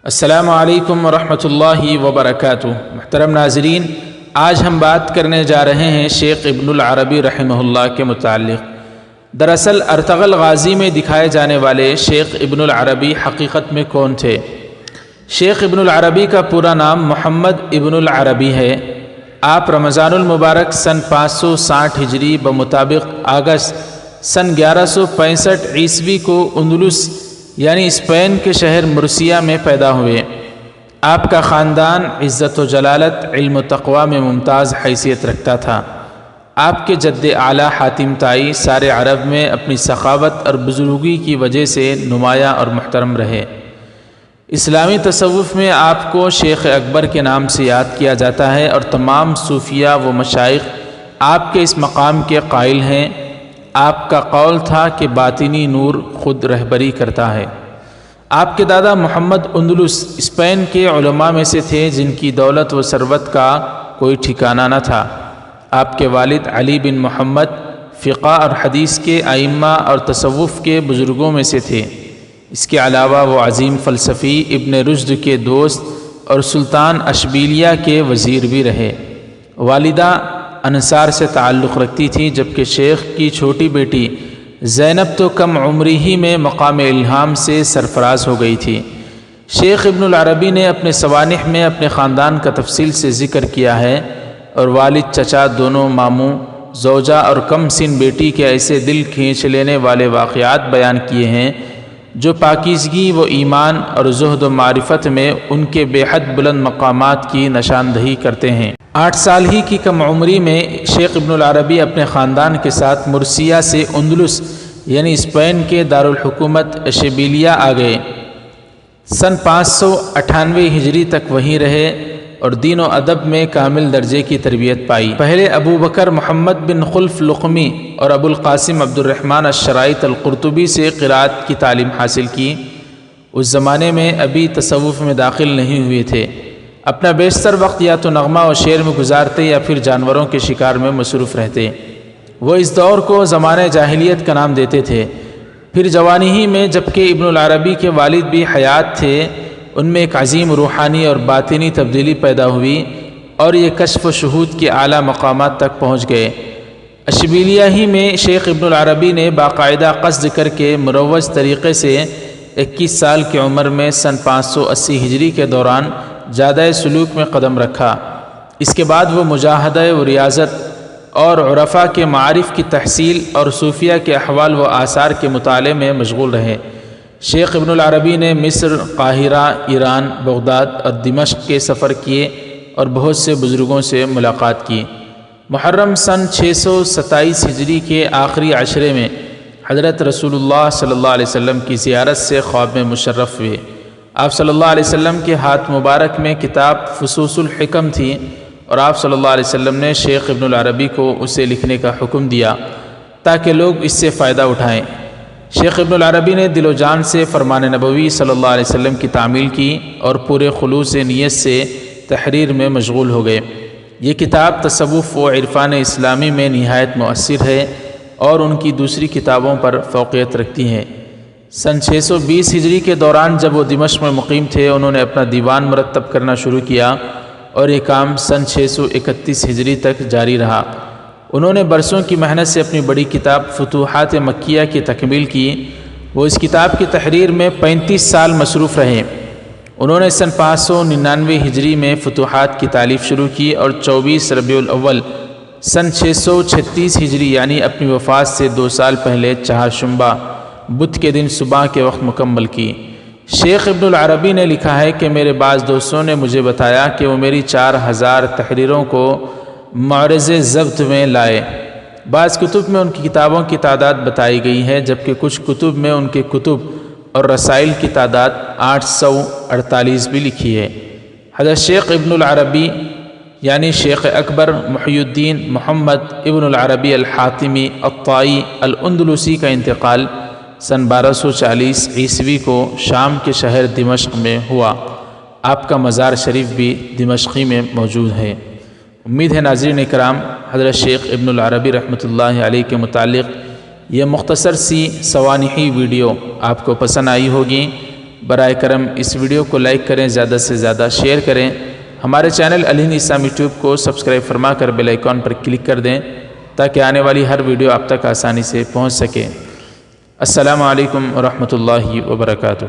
السلام علیکم ورحمۃ اللہ وبرکاتہ۔ محترم ناظرین، آج ہم بات کرنے جا رہے ہیں شیخ ابن العربی رحمہ اللہ کے متعلق۔ دراصل ارطغرل غازی میں دکھائے جانے والے شیخ ابن العربی حقیقت میں کون تھے؟ شیخ ابن العربی کا پورا نام محمد ابن العربی ہے۔ آپ رمضان المبارک سن 560 ہجری بمطابق اگست سن 1165 عیسوی کو اندلس یعنی اسپین کے شہر مرسیہ میں پیدا ہوئے۔ آپ کا خاندان عزت و جلالت، علم و تقوی میں ممتاز حیثیت رکھتا تھا۔ آپ کے جد اعلیٰ حاتم طائی سارے عرب میں اپنی سخاوت اور بزرگی کی وجہ سے نمایاں اور محترم رہے۔ اسلامی تصوف میں آپ کو شیخ اکبر کے نام سے یاد کیا جاتا ہے اور تمام صوفیہ و مشائخ آپ کے اس مقام کے قائل ہیں۔ آپ کا قول تھا کہ باطنی نور خود رہبری کرتا ہے۔ آپ کے دادا محمد اندلس اسپین کے علماء میں سے تھے جن کی دولت و ثروت کا کوئی ٹھکانہ نہ تھا۔ آپ کے والد علی بن محمد فقہ اور حدیث کے ائمہ اور تصوف کے بزرگوں میں سے تھے۔ اس کے علاوہ وہ عظیم فلسفی ابن رشد کے دوست اور سلطان اشبیلیہ کے وزیر بھی رہے۔ والدہ انصار سے تعلق رکھتی تھی، جبکہ شیخ کی چھوٹی بیٹی زینب تو کم عمری ہی میں مقام الہام سے سرفراز ہو گئی تھی۔ شیخ ابن العربی نے اپنے سوانح میں اپنے خاندان کا تفصیل سے ذکر کیا ہے اور والد، چچا، دونوں ماموں، زوجہ اور کم سن بیٹی کے ایسے دل کھینچ لینے والے واقعات بیان کیے ہیں جو پاکیزگی و ایمان اور زہد و معرفت میں ان کے بے حد بلند مقامات کی نشاندہی کرتے ہیں۔ 8 سال ہی کی کم عمری میں شیخ ابن العربی اپنے خاندان کے ساتھ مرسیہ سے اندلس یعنی اسپین کے دارالحکومت اشبیلیہ آ گئے۔ سن 598 ہجری تک وہیں رہے اور دین و ادب میں کامل درجے کی تربیت پائی۔ پہلے ابو بکر محمد بن خلف لقمی اور ابو القاسم عبد الرحمن الشرائط القرطبی سے قراءت کی تعلیم حاصل کی۔ اس زمانے میں ابھی تصوف میں داخل نہیں ہوئے تھے۔ اپنا بیشتر وقت یا تو نغمہ و شعر میں گزارتے یا پھر جانوروں کے شکار میں مصروف رہتے۔ وہ اس دور کو زمانہ جاہلیت کا نام دیتے تھے۔ پھر جوانی ہی میں جبکہ ابن العربی کے والد بھی حیات تھے، ان میں ایک عظیم روحانی اور باطنی تبدیلی پیدا ہوئی اور یہ کشف و شہود کے اعلیٰ مقامات تک پہنچ گئے۔ اشبیلیہ ہی میں شیخ ابن العربی نے باقاعدہ قصد کر کے مروج طریقے سے 21 سال کی عمر میں سن 580 ہجری کے دوران جادہ سلوک میں قدم رکھا۔ اس کے بعد وہ مجاہدہ و ریاضت اور عرفاء کے معارف کی تحصیل اور صوفیہ کے احوال و آثار کے مطالعے میں مشغول رہے۔ شیخ ابن العربی نے مصر، قاہرہ، ایران، بغداد اور دمشق کے سفر کیے اور بہت سے بزرگوں سے ملاقات کی۔ محرم سن 627 ہجری کے آخری عشرے میں حضرت رسول اللہ صلی اللہ علیہ وسلم کی زیارت سے خواب میں مشرف ہوئے۔ آپ صلی اللہ علیہ وسلم کے ہاتھ مبارک میں کتاب فصوص الحکم تھی اور آپ صلی اللہ علیہ وسلم نے شیخ ابن العربی کو اسے لکھنے کا حکم دیا تاکہ لوگ اس سے فائدہ اٹھائیں۔ شیخ ابن العربی نے دل و جان سے فرمان نبوی صلی اللہ علیہ وسلم کی تعمیل کی اور پورے خلوص نیت سے تحریر میں مشغول ہو گئے۔ یہ کتاب تصوف و عرفان اسلامی میں نہایت مؤثر ہے اور ان کی دوسری کتابوں پر فوقیت رکھتی ہے۔ سن 620 ہجری کے دوران جب وہ دمشق میں مقیم تھے، انہوں نے اپنا دیوان مرتب کرنا شروع کیا اور یہ کام سن 631 ہجری تک جاری رہا۔ انہوں نے برسوں کی محنت سے اپنی بڑی کتاب فتوحات مکیہ کی تکمیل کی۔ وہ اس کتاب کی تحریر میں 35 سال مصروف رہے۔ انہوں نے سن 599 ہجری میں فتوحات کی تالیف شروع کی اور 24 ربیع الاول سن 636 ہجری یعنی اپنی وفات سے 2 سال پہلے چہارشنبہ بدھ کے دن صبح کے وقت مکمل کی۔ شیخ ابن العربی نے لکھا ہے کہ میرے بعض دوستوں نے مجھے بتایا کہ وہ میری 4000 تحریروں کو معرض ضبط میں لائے۔ بعض کتب میں ان کی کتابوں کی تعداد بتائی گئی ہے، جبکہ کچھ کتب میں ان کے کتب اور رسائل کی تعداد 848 بھی لکھی ہے۔ حضرت شیخ ابن العربی یعنی شیخ اکبر محی الدین محمد ابن العربی الحاتمی الطائی الاندلسی کا انتقال سن 1240 عیسوی کو شام کے شہر دمشق میں ہوا۔ آپ کا مزار شریف بھی دمشقی میں موجود ہے۔ امید ہے ناظرین اکرام حضرت شیخ ابن العربی رحمۃ اللہ علیہ کے متعلق یہ مختصر سی سوانحی ویڈیو آپ کو پسند آئی ہوگی۔ برائے کرم اس ویڈیو کو لائک کریں، زیادہ سے زیادہ شیئر کریں، ہمارے چینل الہند اسلامی ٹیوب کو سبسکرائب فرما کر بیل آئیکن پر کلک کر دیں تاکہ آنے والی ہر ویڈیو آپ تک آسانی سے پہنچ سکے۔ السلام علیکم ورحمۃ اللہ وبرکاتہ۔